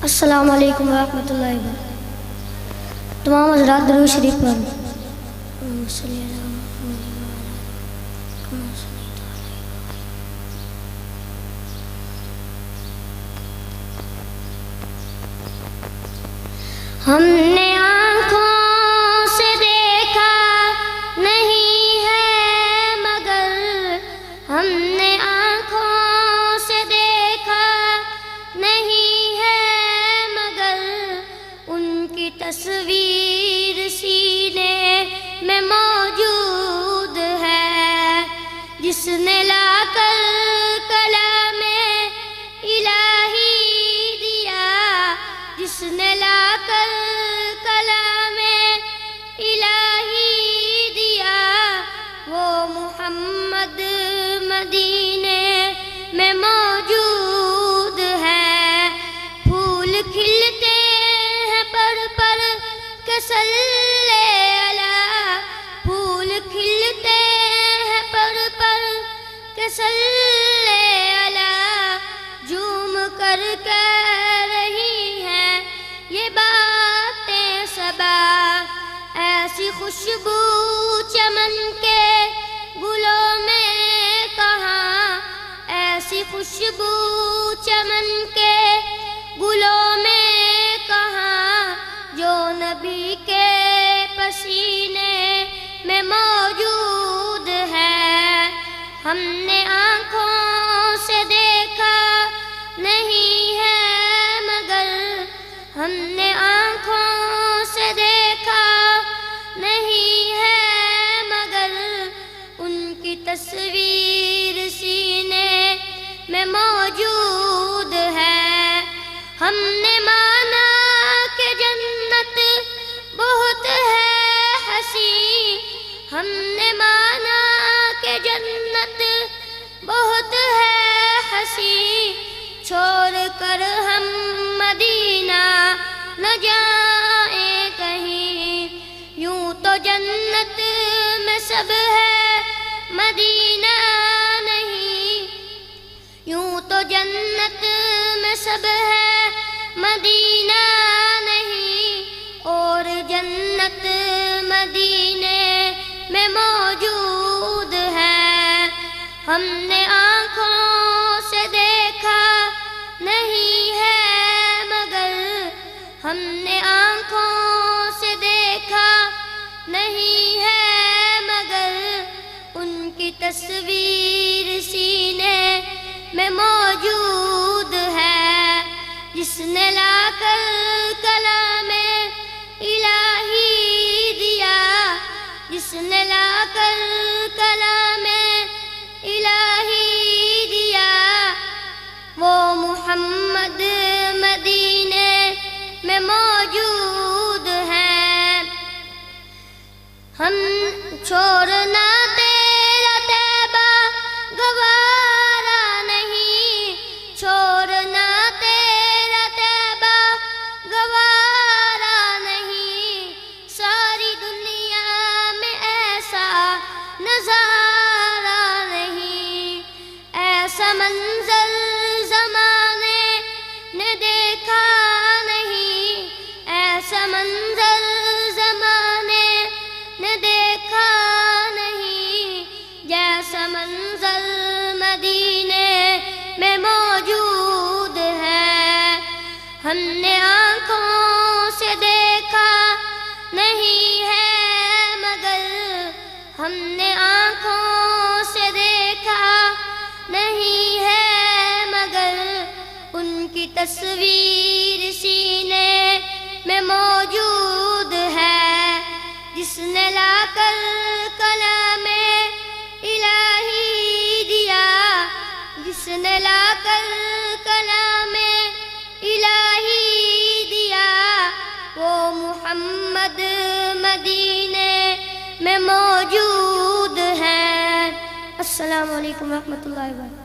السلام علیکم ورحمۃ اللہ وبرکاتہ۔ تمام حضرات درود شریف پڑھیں۔ ہم نے آنکھوں سے دیکھا نہیں ہے مگر، ہم نے آنکھوں سے دیکھا نہیں ہے مگر، ان کی تصویر سینے میں موجود ہے، جس نے لا کر کلام الہی دیا، جس نے لا کر کلام الہی دیا، وہ محمد مدینے میں موجود ہے۔ پھول کھلتے ہیں پر کہ صلی علی، پھول کھلتے ہیں پر کہ صلی علی، جھوم کر کہہ رہی ہیں یہ باتیں صبا، ایسی خوشبو چمن کے گلوں میں کہاں، ایسی خوشبو چمن کے گلوں میں کہاں، جو نبی کے پسینے میں موجود ہے۔ ہم نے آنکھوں سے دیکھا نہیں ہے مگر، ہم نے آنکھوں سے دیکھا نہیں ہے مگر، ان کی تصویر سینے میں موجود ہے۔ ہم نے مانا کہ جنت بہت ہے حسین، ہم نے مانا کہ جنت بہت ہے حسین، چھوڑ کر ہم مدینہ نہ جائیں کہیں، یوں تو جنت میں سب ہے مدینہ نہیں، یوں تو جنت میں سب ہے مدینہ نہیں، اور جنت مدینے میں موجود ہے۔ ہم نے آنکھوں سے دیکھا نہیں ہے مگر، ہم نے آنکھوں سے دیکھا نہیں ہے مگر، ان کی تصویر سینے میں موجود ہے، جس نے لا کر کلام الہی دیا، جس نے لا کر کلام الہی دیا، وہ محمد مدینے میں موجود ہے۔ ہم چھوڑنا تیرا طیبہ گوارا نہیں، چھوڑنا تیرا طیبہ گوارا نہیں، ساری دنیا میں ایسا نظارہ نہیں، ایسا منظر زمانے نے دیکھا نہیں، ایسا منظر زمانے نے دیکھا نہیں، جیسا منظر مدینے میں موجود ہے۔ ہم نے آنکھوں سے دیکھا نہیں ہے مگر، ہم نے آنکھوں سے دیکھا نہیں ہے مگر، ان کی تصویر سینے میں موجود ہے، جس نے لا کر کلام الہی دیا، جس نے لا کر کلام الہی دیا، وہ محمد مدینے میں موجود ہے۔ السلام علیکم ورحمۃ اللہ وبرکاتہ۔